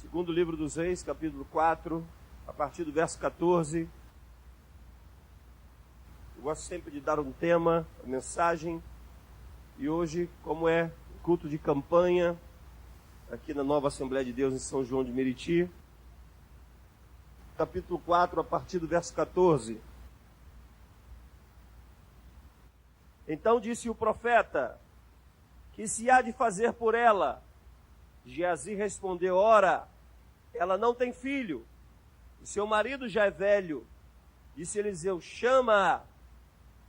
Segundo livro dos Reis, capítulo 4, a partir do verso 14. Eu gosto sempre de dar um tema, uma mensagem. E hoje, como é culto de campanha, aqui na Nova Assembleia de Deus em São João de Meriti, capítulo 4, a partir do verso 14. Então disse o profeta: que se há de fazer por ela? Geazi respondeu: ora, ela não tem filho, e seu marido já é velho. Disse Eliseu: chama-a.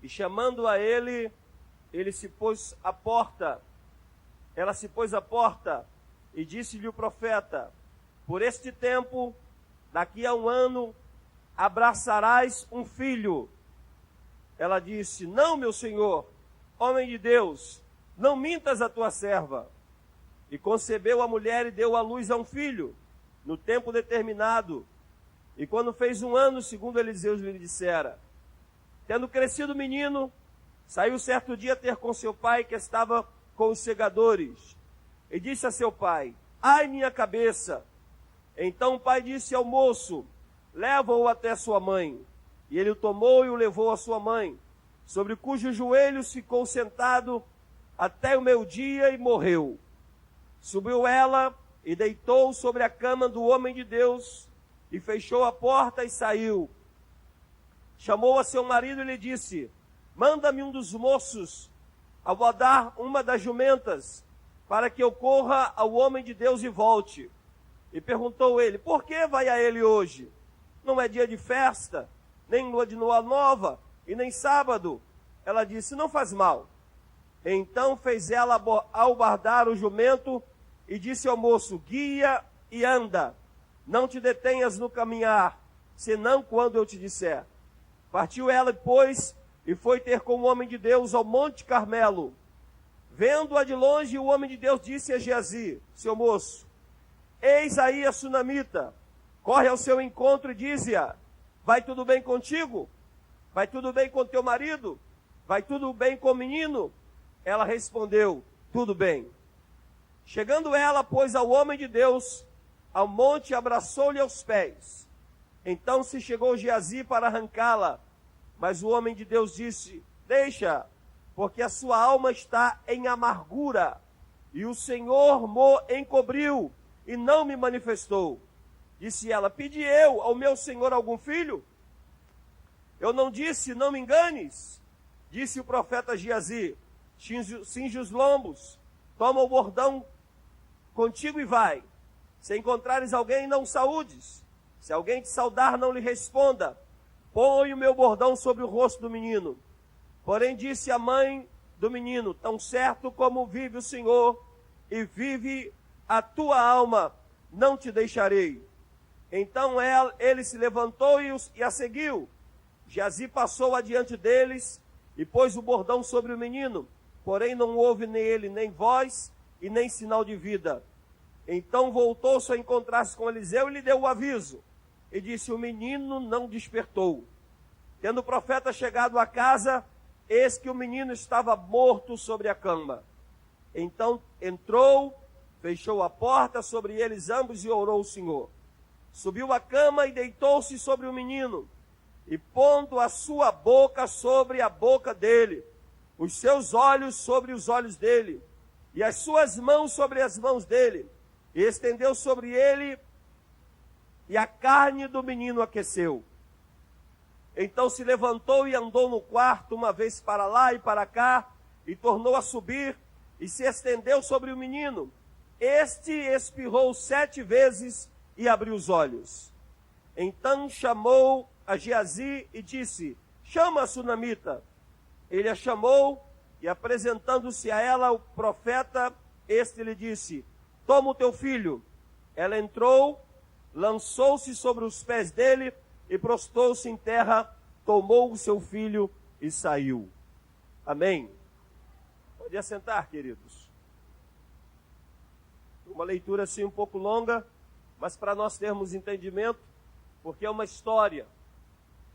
E chamando-a ele se pôs à porta. Ela se pôs à porta, e disse-lhe o profeta: por este tempo, daqui a um ano, abraçarás um filho. Ela disse: não, meu senhor, homem de Deus, não mintas a tua serva. E concebeu a mulher e deu à luz a um filho, no tempo determinado. E quando fez um ano, segundo Eliseu lhe dissera, tendo crescido o menino, saiu certo dia ter com seu pai, que estava com os segadores. E disse a seu pai: ai, minha cabeça! Então o pai disse ao moço: leva-o até sua mãe. E ele o tomou e o levou à sua mãe, sobre cujos joelhos ficou sentado até o meio-dia e morreu. Subiu ela e deitou sobre a cama do homem de Deus, e fechou a porta e saiu. Chamou a seu marido e lhe disse: manda-me um dos moços a bodar uma das jumentas, para que eu corra ao homem de Deus e volte. E perguntou ele: por que vai a ele hoje? Não é dia de festa, nem lua de lua nova, e nem sábado. Ela disse: não faz mal. Então fez ela albardar o jumento, e disse ao moço: guia e anda, não te detenhas no caminhar, senão quando eu te disser. Partiu ela, pois, e foi ter com o homem de Deus ao Monte Carmelo. Vendo-a de longe, o homem de Deus disse a Geazi, seu moço: eis aí a sunamita, corre ao seu encontro e dize-a: vai tudo bem contigo? Vai tudo bem com teu marido? Vai tudo bem com o menino? Ela respondeu: tudo bem. Chegando ela, pois, ao homem de Deus, ao monte, abraçou-lhe aos pés. Então se chegou Geazi para arrancá-la, mas o homem de Deus disse: deixa, porque a sua alma está em amargura, e o Senhor mo encobriu, e não me manifestou. Disse ela: pedi eu ao meu senhor algum filho? Eu não disse: não me enganes. Disse o profeta Geazi: cinge os lombos, toma o bordão contigo e vai. Se encontrares alguém, não saúdes. Se alguém te saudar, não lhe responda. Põe o meu bordão sobre o rosto do menino. Porém disse a mãe do menino: tão certo como vive o Senhor, e vive a tua alma, não te deixarei. Então ele se levantou e a seguiu. Geazi passou adiante deles e pôs o bordão sobre o menino. Porém não houve nele nem voz e nem sinal de vida. Então voltou-se a encontrar-se com Eliseu e lhe deu o aviso. E disse: o menino não despertou. Tendo o profeta chegado à casa, eis que o menino estava morto sobre a cama. Então entrou, fechou a porta sobre eles ambos e orou ao Senhor. Subiu à cama e deitou-se sobre o menino, e pondo a sua boca sobre a boca dele, os seus olhos sobre os olhos dele, e as suas mãos sobre as mãos dele, e estendeu sobre ele, e a carne do menino aqueceu. Então se levantou e andou no quarto, uma vez para lá e para cá, e tornou a subir, e se estendeu sobre o menino. Este espirrou 7 vezes e abriu os olhos. Então chamou a Geazi e disse: chama a sunamita. Ele a chamou, e apresentando-se a ela o profeta, este lhe disse: toma o teu filho. Ela entrou, lançou-se sobre os pés dele e prostrou-se em terra, tomou o seu filho e saiu. Amém. Pode assentar, queridos. Uma leitura assim um pouco longa, mas para nós termos entendimento, porque é uma história,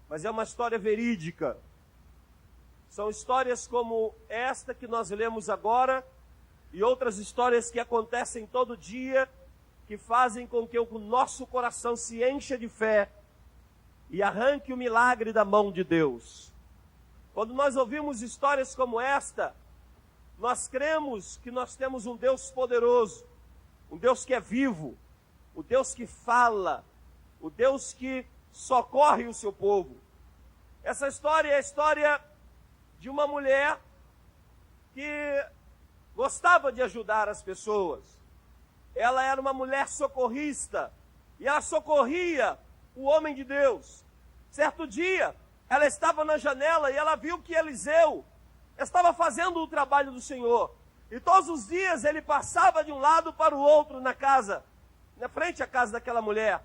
mas é uma história verídica. São histórias como esta que nós lemos agora, e outras histórias que acontecem todo dia, que fazem com que o nosso coração se encha de fé e arranque o milagre da mão de Deus. Quando nós ouvimos histórias como esta, nós cremos que nós temos um Deus poderoso, um Deus que é vivo, o Deus que fala, o Deus que socorre o seu povo. Essa história é a história de uma mulher que gostava de ajudar as pessoas. Ela era uma mulher socorrista e ela socorria o homem de Deus. Certo dia, ela estava na janela e ela viu que Eliseu estava fazendo o trabalho do Senhor. E todos os dias ele passava de um lado para o outro na casa, na frente à casa daquela mulher.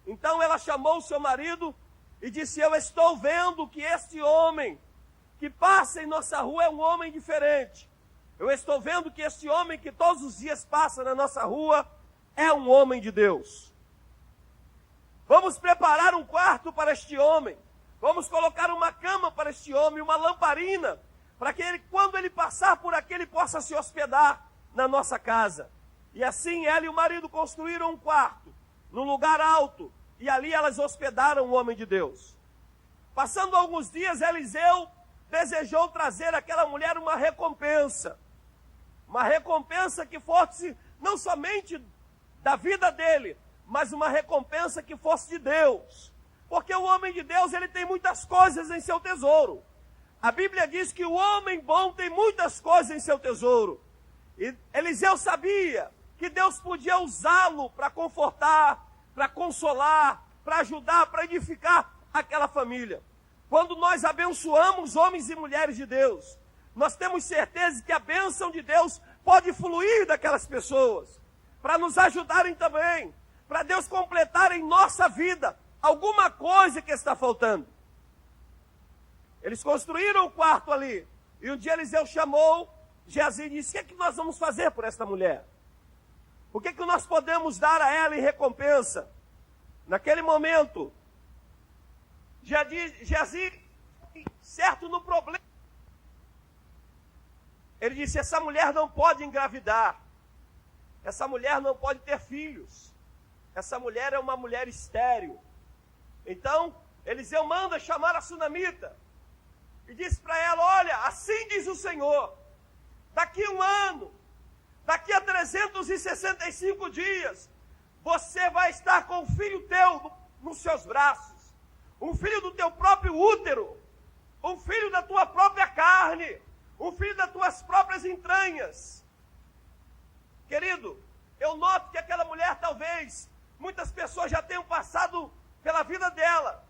Então ela chamou o seu marido e disse: eu estou vendo que este homem que passa em nossa rua é um homem diferente. Eu estou vendo que este homem que todos os dias passa na nossa rua é um homem de Deus. Vamos preparar um quarto para este homem. Vamos colocar uma cama para este homem, uma lamparina, para que ele, quando ele passar por aqui, ele possa se hospedar na nossa casa. E assim ela e o marido construíram um quarto, num lugar alto, e ali elas hospedaram o homem de Deus. Passando alguns dias, Eliseu desejou trazer àquela mulher uma recompensa que fosse não somente da vida dele, mas uma recompensa que fosse de Deus. Porque o homem de Deus, ele tem muitas coisas em seu tesouro. A Bíblia diz que o homem bom tem muitas coisas em seu tesouro. E Eliseu sabia que Deus podia usá-lo para confortar, para consolar, para ajudar, para edificar aquela família. Quando nós abençoamos homens e mulheres de Deus, nós temos certeza que a bênção de Deus pode fluir daquelas pessoas, para nos ajudarem também, para Deus completar em nossa vida alguma coisa que está faltando. Eles construíram o quarto ali, e um dia Eliseu chamou Geazi e disse: o que nós vamos fazer por esta mulher? O que nós podemos dar a ela em recompensa? Naquele momento, Geazi, certo no problema, ele disse: essa mulher não pode engravidar, essa mulher não pode ter filhos, essa mulher é uma mulher estéril. Então, Eliseu manda chamar a sunamita e diz para ela: olha, assim diz o Senhor, daqui a um ano, daqui a 365 dias, você vai estar com um filho teu nos seus braços, um filho do teu próprio útero, um filho da tua própria carne, um filho das tuas próprias entranhas. Querido, eu noto que aquela mulher, talvez, muitas pessoas já tenham passado pela vida dela,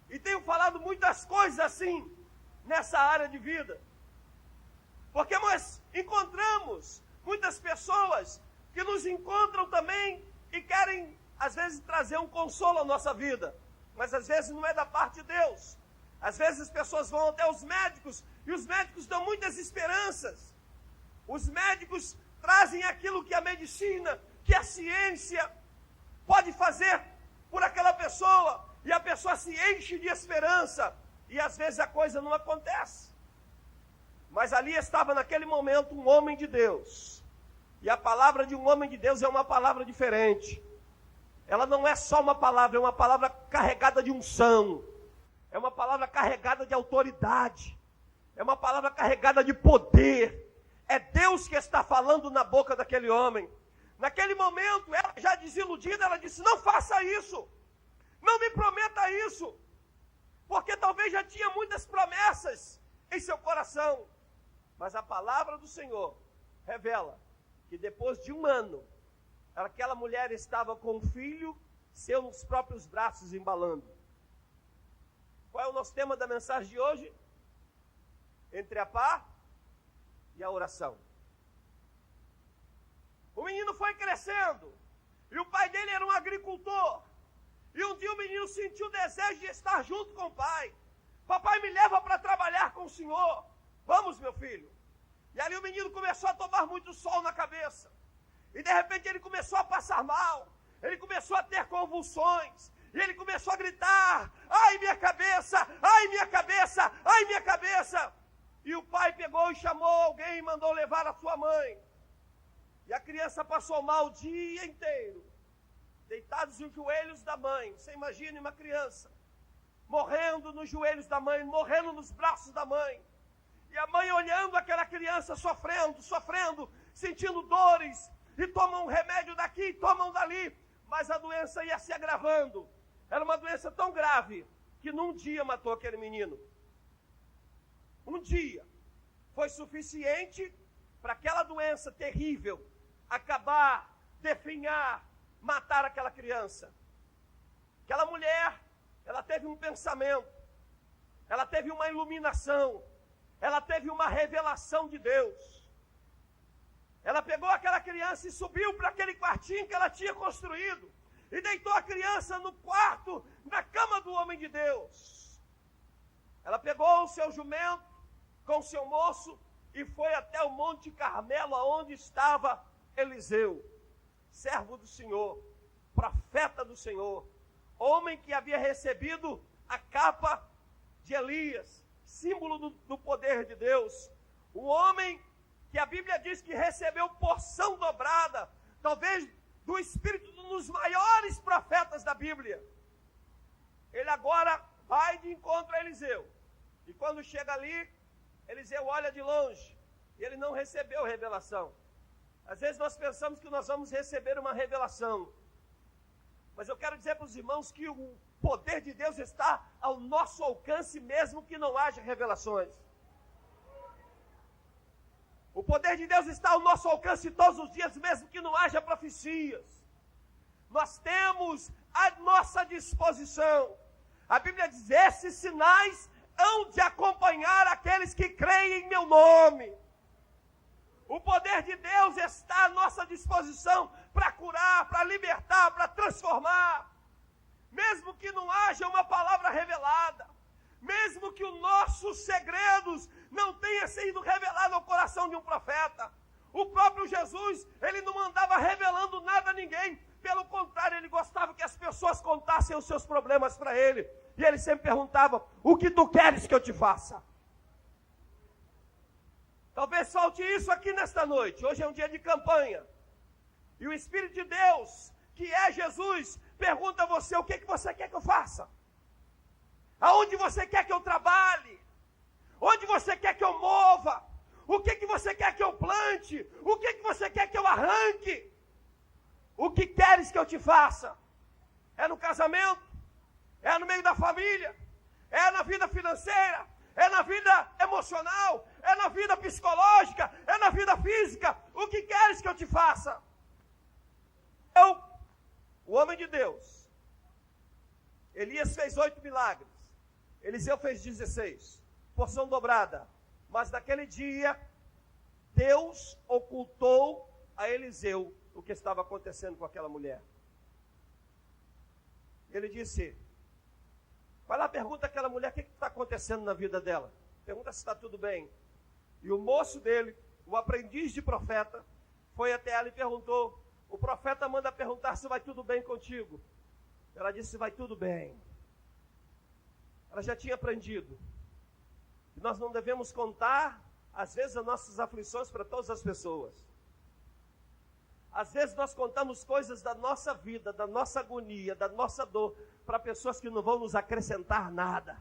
e tenham falado muitas coisas assim, nessa área de vida. Porque nós encontramos muitas pessoas que nos encontram também e querem, às vezes, trazer um consolo à nossa vida. Mas às vezes não é da parte de Deus. Às vezes as pessoas vão até os médicos e os médicos dão muitas esperanças. Os médicos trazem aquilo que a medicina, que a ciência pode fazer por aquela pessoa, e a pessoa se enche de esperança, e às vezes a coisa não acontece. Mas ali estava naquele momento um homem de Deus, e a palavra de um homem de Deus é uma palavra diferente. Ela não é só uma palavra, é uma palavra carregada de unção, é uma palavra carregada de autoridade, é uma palavra carregada de poder. É Deus que está falando na boca daquele homem. Naquele momento, ela já desiludida, ela disse: não faça isso, não me prometa isso, porque talvez já tinha muitas promessas em seu coração. Mas a palavra do Senhor revela que depois de um ano, aquela mulher estava com um filho seu nos próprios braços, embalando. Qual é o nosso tema da mensagem de hoje? Entre a pá e a oração. O menino foi crescendo, e o pai dele era um agricultor. E um dia o menino sentiu o desejo de estar junto com o pai. Papai, me leva para trabalhar com o senhor. Vamos, meu filho. E ali o menino começou a tomar muito sol na cabeça. E de repente ele começou a passar mal. Ele começou a ter convulsões. E ele começou a gritar: ai, minha cabeça, ai, minha cabeça, ai, minha cabeça. E o pai pegou e chamou alguém e mandou levar a sua mãe. E a criança passou mal o dia inteiro, deitados nos joelhos da mãe. Você imagine uma criança morrendo nos joelhos da mãe, morrendo nos braços da mãe. E a mãe olhando aquela criança sofrendo, sentindo dores, e toma um remédio daqui, toma um dali, mas a doença ia se agravando. Era uma doença tão grave que num dia matou aquele menino. Um dia foi suficiente para aquela doença terrível acabar, definhar, matar aquela criança. Aquela mulher, ela teve um pensamento, ela teve uma iluminação, ela teve uma revelação de Deus. Ela pegou aquela criança e subiu para aquele quartinho que ela tinha construído e deitou a criança no quarto, na cama do homem de Deus. Ela pegou o seu jumento com o seu moço e foi até o Monte Carmelo, onde estava Eliseu, servo do Senhor, profeta do Senhor, homem que havia recebido a capa de Elias, símbolo do poder de Deus, um homem que a Bíblia diz que recebeu porção dobrada, talvez do espírito dos maiores profetas da Bíblia. Ele agora vai de encontro a Eliseu, e quando chega ali, Eliseu olha de longe, e ele não recebeu revelação. Às vezes nós pensamos que nós vamos receber uma revelação, mas eu quero dizer para os irmãos que o poder de Deus está ao nosso alcance, mesmo que não haja revelações. O poder de Deus está ao nosso alcance todos os dias, mesmo que não haja profecias. Nós temos à nossa disposição. A Bíblia diz: esses sinais hão de acompanhar aqueles que creem em meu nome. O poder de Deus está à nossa disposição para curar, para libertar, para transformar. Mesmo que não haja uma palavra revelada, mesmo que os nossos segredos não tenham sido revelados ao coração de um profeta. O próprio Jesus, ele não andava revelando nada a ninguém. Pelo contrário, ele gostava que as pessoas contassem os seus problemas para ele. E ele sempre perguntava: o que tu queres que eu te faça? Talvez falte isso aqui nesta noite. Hoje é um dia de campanha. E o Espírito de Deus, que é Jesus, pergunta a você: o que você quer que eu faça? Aonde você quer que eu trabalhe? Onde você quer que eu mova? O que você quer que eu plante? O que você quer que eu arranque? O que queres que eu te faça? É no casamento? É no meio da família? É na vida financeira? É na vida emocional? É na vida psicológica? É na vida física? O que queres que eu te faça? O homem de Deus, Elias fez 8 milagres, Eliseu fez 16, porção dobrada. Mas naquele dia, Deus ocultou a Eliseu o que estava acontecendo com aquela mulher. Ele disse: vai lá, pergunta àquela mulher o que está acontecendo na vida dela. Pergunta se está tudo bem. E o moço dele, o aprendiz de profeta, foi até ela e perguntou: o profeta manda perguntar se vai tudo bem contigo. Ela disse: vai tudo bem. Ela já tinha aprendido que nós não devemos contar, às vezes, as nossas aflições para todas as pessoas. Às vezes nós contamos coisas da nossa vida, da nossa agonia, da nossa dor, para pessoas que não vão nos acrescentar nada.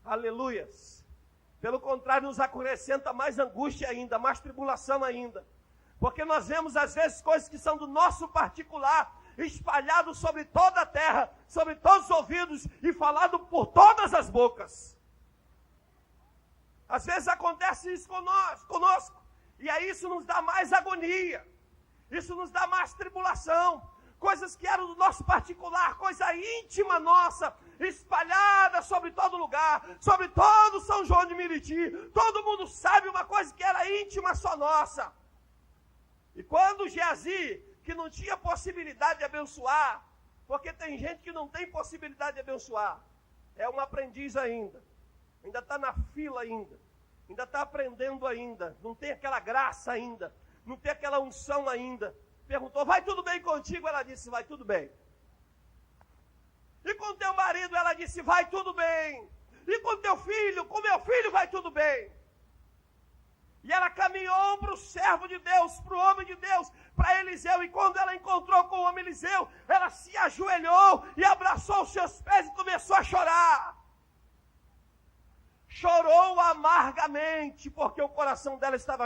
Aleluias. Pelo contrário, nos acrescenta mais angústia ainda, mais tribulação ainda. Porque nós vemos às vezes coisas que são do nosso particular, espalhado sobre toda a terra, sobre todos os ouvidos e falado por todas as bocas. Às vezes acontece isso conosco, e aí isso nos dá mais agonia, isso nos dá mais tribulação, coisas que eram do nosso particular, coisa íntima nossa, espalhada sobre todo lugar, sobre todo São João de Meriti. Todo mundo sabe uma coisa que era íntima só nossa. E quando Geazi, que não tinha possibilidade de abençoar, porque tem gente que não tem possibilidade de abençoar, é um aprendiz ainda está na fila ainda está aprendendo ainda, não tem aquela graça ainda, não tem aquela unção ainda. Perguntou: vai tudo bem contigo? Ela disse: vai tudo bem. E com teu marido? Ela disse: vai tudo bem. E com teu filho? Com meu filho vai tudo bem. E ela caminhou para o servo de Deus, para o homem de Deus, para Eliseu. E quando ela encontrou com o homem Eliseu, ela se ajoelhou e abraçou os seus pés e começou a chorar. Chorou amargamente, porque o coração dela estava